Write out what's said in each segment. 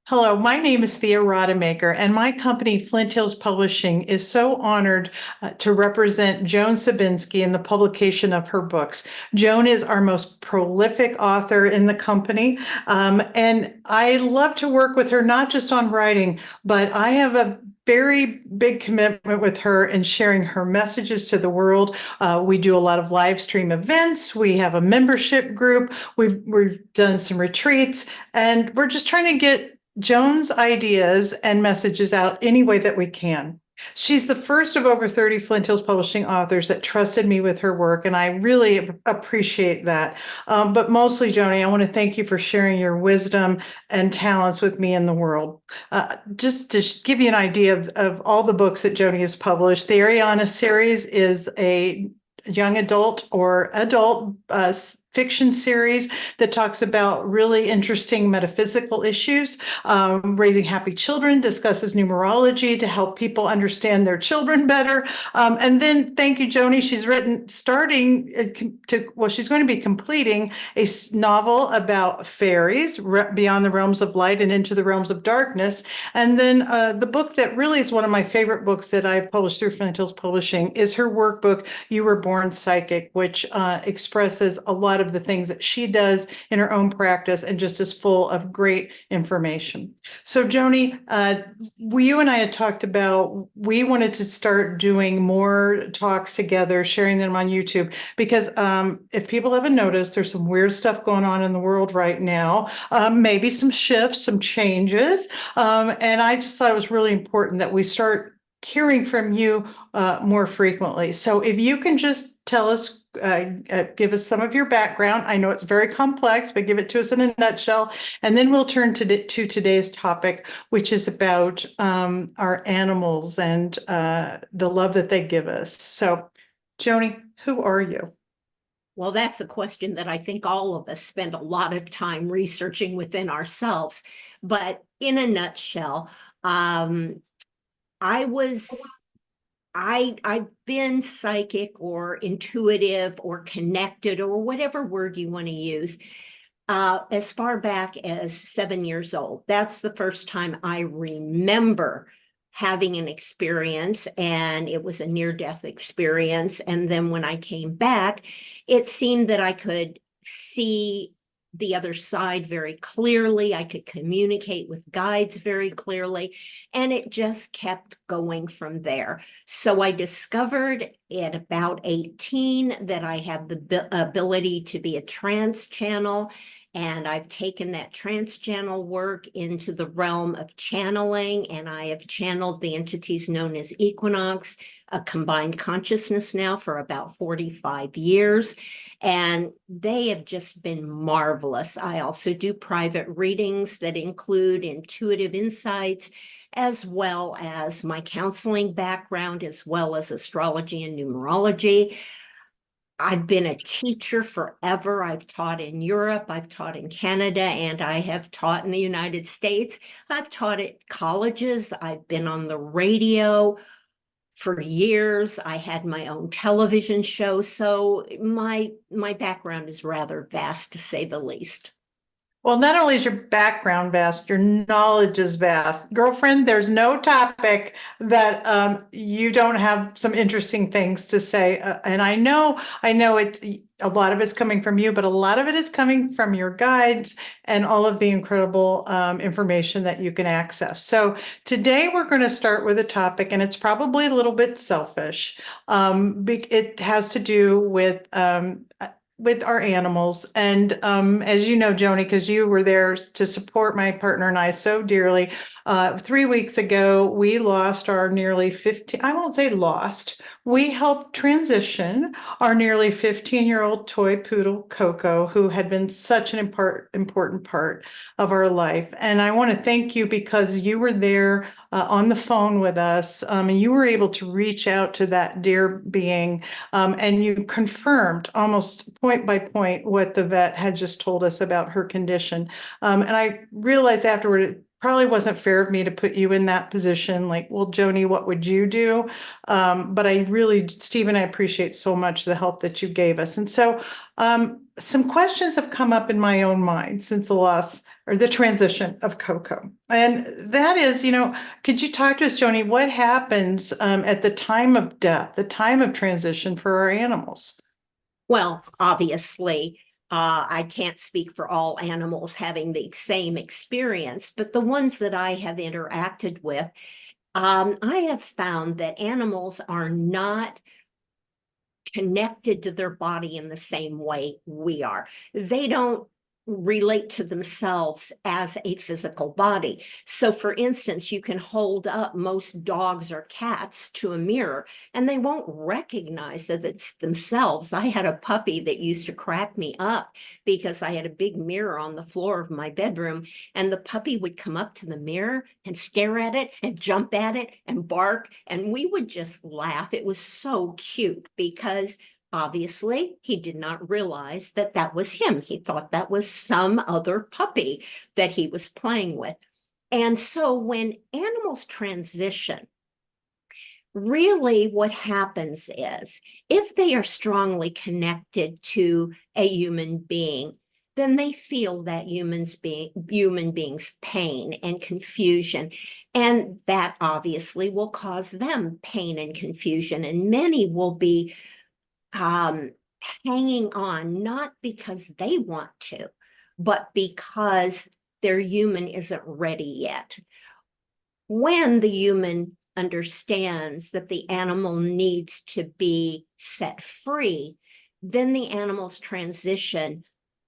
Hello, my name is Thea Rodemaker, and my company, Flint Hills Publishing, is so honored to represent Joan Sabinski in the publication of her books. Joan is our most prolific author in the company, and I love to work with her, not just on writing, but I have a very big commitment with her in sharing her messages to the world. We do a lot of live stream events. We have a membership group. We've done some retreats, and we're just trying to get Joan's ideas and messages out any way that we can. She's the first of over 30 Flint Hills Publishing authors that trusted me with her work, and I really appreciate that. But mostly, Joni, I want to thank you for sharing your wisdom and talents with me in the world. Just to give you an idea of all the books that Joni has published, the Ariana series is a young adult or adult fiction series that talks about really interesting metaphysical issues. Raising Happy Children discusses numerology to help people understand their children better. And then, thank you, Joni. She's written, she's going to be completing a novel about fairies beyond the realms of light and into the realms of darkness. And then the book that really is one of my favorite books that I've published through Flint Hills Publishing is her workbook, You Were Born Psychic, which expresses a lot of the things that she does in her own practice and just is full of great information. So Joni, you and I had talked about, we wanted to start doing more talks together, sharing them on YouTube, because if people haven't noticed, there's some weird stuff going on in the world right now, maybe some shifts, some changes. And I just thought it was really important that we start hearing from you more frequently. So if you can just tell us, give us some of your background. I know it's very complex, but give it to us in a nutshell. And then we'll turn to today's topic, which is about our animals and the love that they give us. So, Joni, who are you? Well, that's a question that I think all of us spend a lot of time researching within ourselves. But in a nutshell, I was I've been psychic or intuitive or connected or whatever word you want to use as far back as 7 years old. That's the first time I remember having an experience, and it was a near-death experience. And then when I came back, it seemed that I could see the other side very clearly. I could communicate with guides very clearly, and it just kept going from there. So I discovered at about 18 that I have the ability to be a trance channel, and I've taken that trance channel work into the realm of channeling, and I have channeled the entities known as Equinox, a combined consciousness now for about 45 years. And they have just been marvelous. I also do private readings that include intuitive insights, as well as my counseling background, as well as astrology and numerology. I've been a teacher forever. I've taught in Europe, I've taught in Canada, and I have taught in the United States. I've taught at colleges. I've been on the radio for years. I had my own television show. So my background is rather vast, to say the least. Well, not only is your background vast, your knowledge is vast. Girlfriend, there's no topic that you don't have some interesting things to say. And I know it's a lot of it's coming from you, but a lot of it is coming from your guides and all of the incredible information that you can access. So today we're going to start with a topic, and it's probably a little bit selfish. It has to do with our animals. And as you know, Joni, because you were there to support my partner and I so dearly, 3 weeks ago, we lost our nearly 15, I won't say lost, we helped transition our nearly 15-year-old toy poodle, Coco, who had been such an important part of our life. And I want to thank you because you were there on the phone with us, and you were able to reach out to that dear being, and you confirmed almost point by point what the vet had just told us about her condition. And I realized afterward, it probably wasn't fair of me to put you in that position. Like, well, Joni, what would you do? But I really, Stephen, I appreciate so much the help that you gave us. And so some questions have come up in my own mind since the loss or the transition of Coco. And that is, could you talk to us, Joni, what happens at the time of death, the time of transition for our animals? Well, obviously, I can't speak for all animals having the same experience, but the ones that I have interacted with, I have found that animals are not connected to their body in the same way we are. They don't relate to themselves as a physical body. So for instance, you can hold up most dogs or cats to a mirror and they won't recognize that it's themselves. I had a puppy that used to crack me up because I had a big mirror on the floor of my bedroom, and the puppy would come up to the mirror and stare at it and jump at it and bark, and we would just laugh. It was so cute because obviously, he did not realize that that was him. He thought that was some other puppy that he was playing with. And so when animals transition, really what happens is if they are strongly connected to a human being, then they feel that human being's pain and confusion. And that obviously will cause them pain and confusion. And many will be hanging on, not because they want to, but because their human isn't ready yet. When the human understands that the animal needs to be set free, then the animal's transition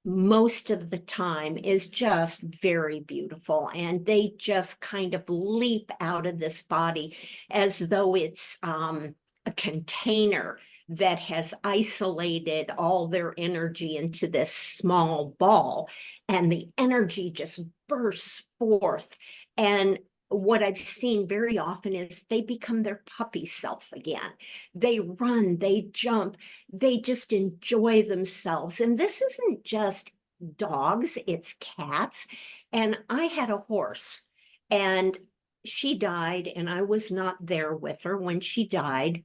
most of the time is just very beautiful, and they just kind of leap out of this body as though it's a container that has isolated all their energy into this small ball, and the energy just bursts forth. And what I've seen very often is they become their puppy self again. They run, they jump, they just enjoy themselves. And this isn't just dogs, it's cats. And I had a horse, and she died, and I was not there with her when she died.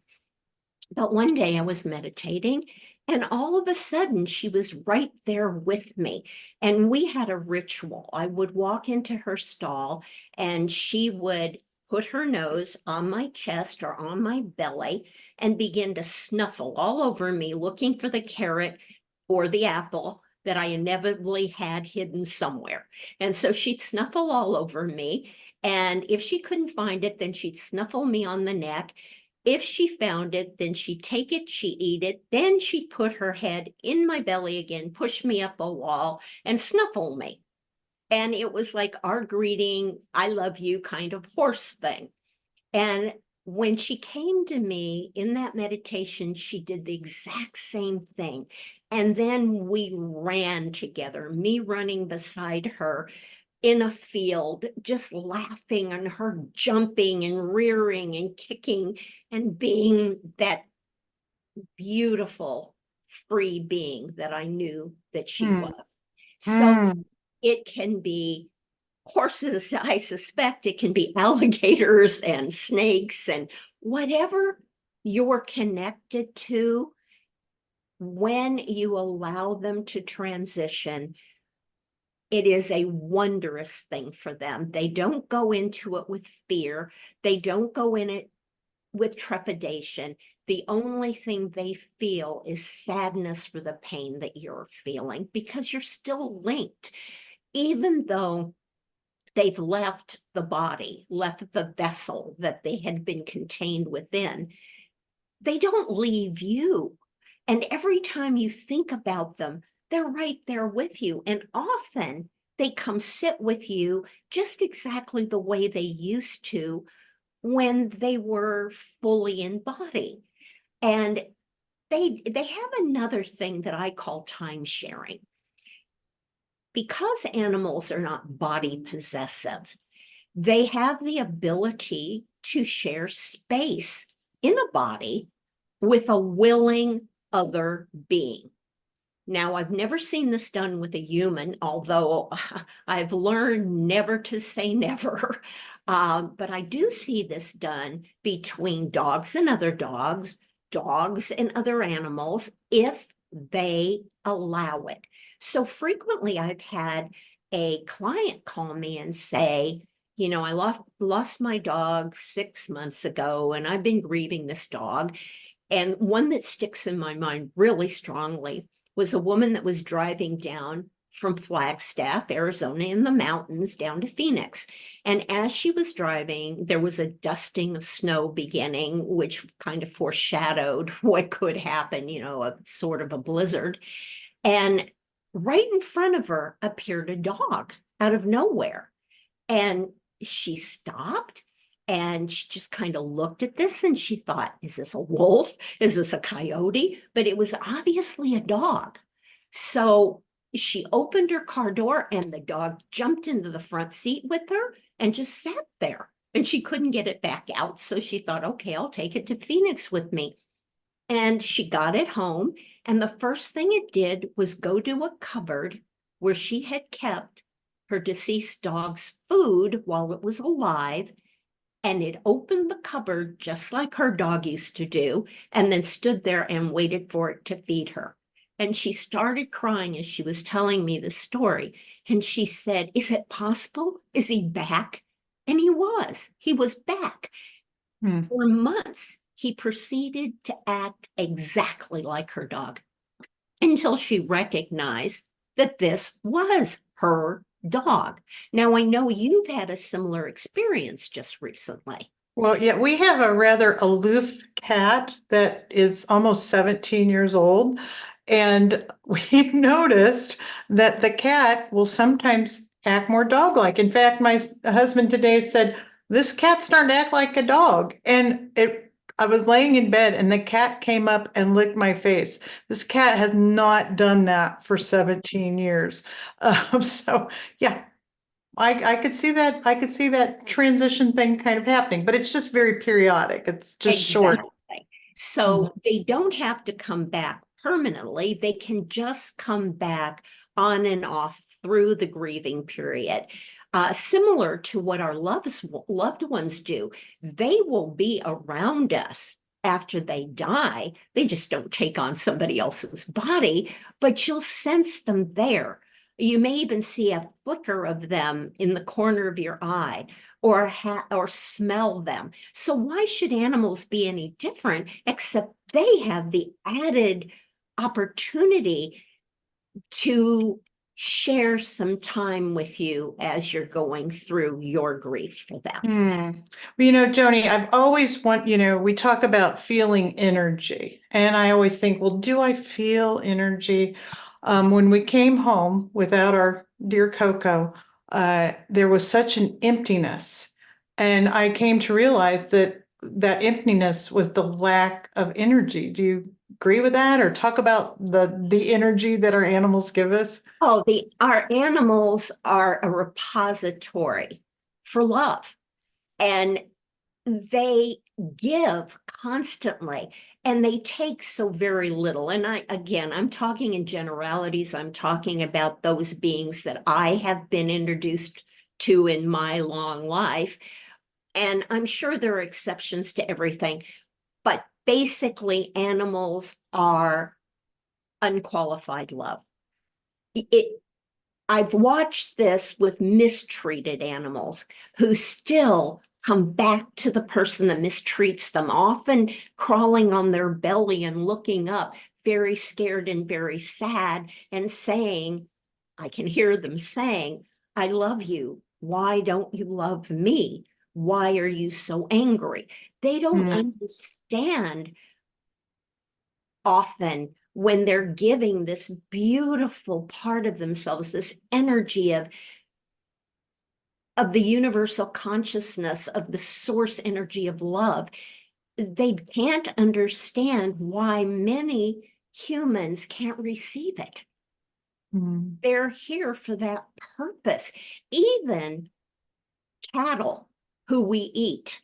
But one day I was meditating, and all of a sudden she was right there with me. And we had a ritual. I would walk into her stall, and she would put her nose on my chest or on my belly and begin to snuffle all over me, looking for the carrot or the apple that I inevitably had hidden somewhere. And so she'd snuffle all over me. And if she couldn't find it, then she'd snuffle me on the neck. If she found it, then she'd take it, she'd eat it, then she'd put her head in my belly again, push me up a wall, and snuffle me. And it was like our greeting, I love you kind of horse thing. And when she came to me in that meditation, she did the exact same thing. And then we ran together, me running beside her in a field, just laughing, and her jumping and rearing and kicking and being that beautiful, free being that I knew that she was. So it can be horses, I suspect it can be alligators and snakes and whatever you're connected to. When you allow them to transition, it is a wondrous thing for them. They don't go into it with fear. They don't go in it with trepidation. The only thing they feel is sadness for the pain that you're feeling, because you're still linked. Even though they've left the body, left the vessel that they had been contained within, they don't leave you. And every time you think about them, they're right there with you. And often they come sit with you just exactly the way they used to when they were fully in body. And they have another thing that I call time sharing. Because animals are not body possessive, they have the ability to share space in a body with a willing other being. Now, I've never seen this done with a human, although I've learned never to say never. But I do see this done between dogs and other dogs, dogs and other animals, if they allow it. So frequently I've had a client call me and say, you know, I lost my dog 6 months ago, and I've been grieving this dog. And one that sticks in my mind really strongly was a woman that was driving down from Flagstaff, Arizona, in the mountains down to Phoenix. And as she was driving, there was a dusting of snow beginning, which kind of foreshadowed what could happen, you know, a sort of a blizzard. And right in front of her appeared a dog out of nowhere. And she stopped and she just kind of looked at this and she thought, is this a wolf? Is this a coyote? But it was obviously a dog. So she opened her car door and the dog jumped into the front seat with her and just sat there. And she couldn't get it back out. So she thought, okay, I'll take it to Phoenix with me. And she got it home. And the first thing it did was go to a cupboard where she had kept her deceased dog's food while it was alive. And it opened the cupboard just like her dog used to do, and then stood there and waited for it to feed her. And she started crying as she was telling me the story. And she said, is it possible? Is he back? And he was back. For months, he proceeded to act exactly like her dog until she recognized that this was her dog. Now, I know you've had a similar experience just recently. Well, yeah, we have a rather aloof cat that is almost 17 years old. And we've noticed that the cat will sometimes act more dog-like. In fact, my husband today said, this cat's starting to act like a dog. And I was laying in bed and the cat came up and licked my face. This cat has not done that for 17 years. So yeah, I could see that. I could see that transition thing kind of happening, but it's just very periodic. It's just short. Exactly. So they don't have to come back permanently. They can just come back on and off through the grieving period. Similar to what our loved ones do. They will be around us after they die. They just don't take on somebody else's body, but you'll sense them there. You may even see a flicker of them in the corner of your eye, or smell them. So why should animals be any different, except they have the added opportunity to share some time with you as you're going through your grief for them. Well, Joni, I've always we talk about feeling energy, and I always think, well, do I feel energy? When we came home without our dear Coco, there was such an emptiness, and I came to realize that that emptiness was the lack of energy. Do you agree with that, or talk about the energy that our animals give us? Oh, our animals are a repository for love, and they give constantly, and they take so very little. And I'm talking in generalities. I'm talking about those beings that I have been introduced to in my long life. And I'm sure there are exceptions to everything, but basically animals are unqualified love. I've watched this with mistreated animals who still come back to the person that mistreats them, often crawling on their belly and looking up, very scared and very sad, and saying, I can hear them saying, I love you. Why don't you love me? Why are you so angry? They don't understand often when they're giving this beautiful part of themselves, this energy of the universal consciousness, of the source energy of love. They can't understand why many humans can't receive it. They're here for that purpose. Even cattle who we eat,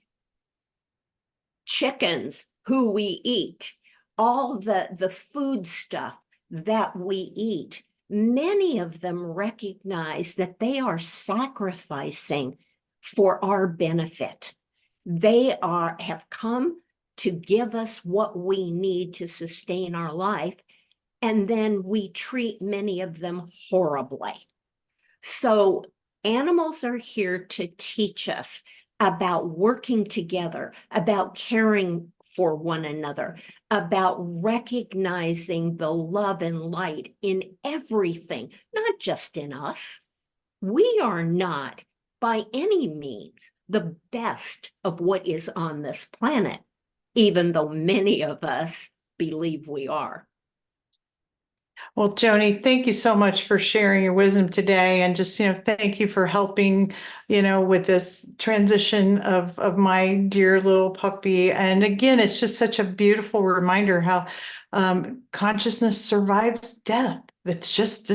chickens who we eat, all the food stuff that we eat, many of them recognize that they are sacrificing for our benefit. They have come to give us what we need to sustain our life, and then we treat many of them horribly. So animals are here to teach us about working together, about caring for one another, about recognizing the love and light in everything, not just in us. We are not by any means the best of what is on this planet, even though many of us believe we are. Well, Joni, thank you so much for sharing your wisdom today, and just, thank you for helping, with this transition of my dear little puppy. And again, it's just such a beautiful reminder how consciousness survives death. It's just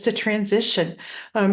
a transition.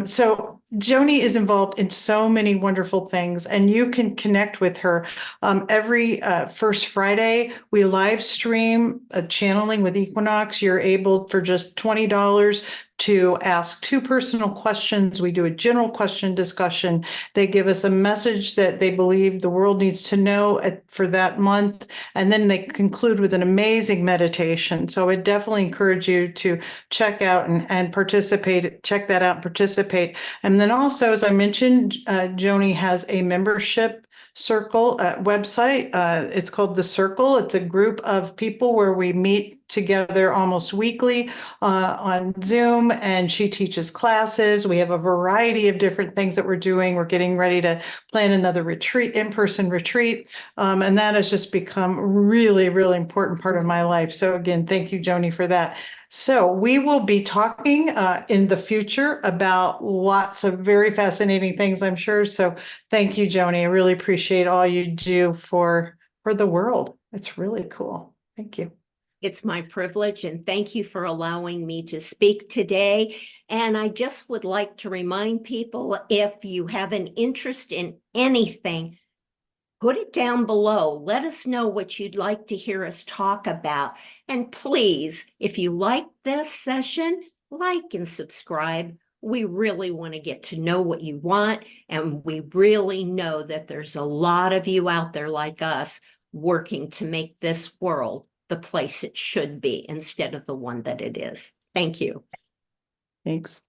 So Joni is involved in so many wonderful things, and you can connect with her. Every first Friday, we live stream a channeling with Equinox. You're able for just $20 to ask 2 personal questions. We do a general question discussion. They give us a message that they believe the world needs to know for that month, and then they conclude with an amazing meditation. So I definitely encourage you to check out and participate. Check that out and participate. And then also, as I mentioned, Joni has a membership circle website. It's called The Circle. It's a group of people where we meet together almost weekly on Zoom, and she teaches classes. We have a variety of different things that we're doing. We're getting ready to plan another retreat, in-person retreat, and that has just become a really, really important part of my life. So again, thank you, Joni, for that. So we will be talking in the future about lots of very fascinating things, I'm sure. So thank you, Joni. I really appreciate all you do for the world. It's really cool. Thank you. It's my privilege, and thank you for allowing me to speak today. And I just would like to remind people, if you have an interest in anything, put it down below. Let us know what you'd like to hear us talk about. And please, if you like this session, like and subscribe. We really want to get to know what you want, and we really know that there's a lot of you out there like us working to make this world the place it should be instead of the one that it is. Thank you. Thanks.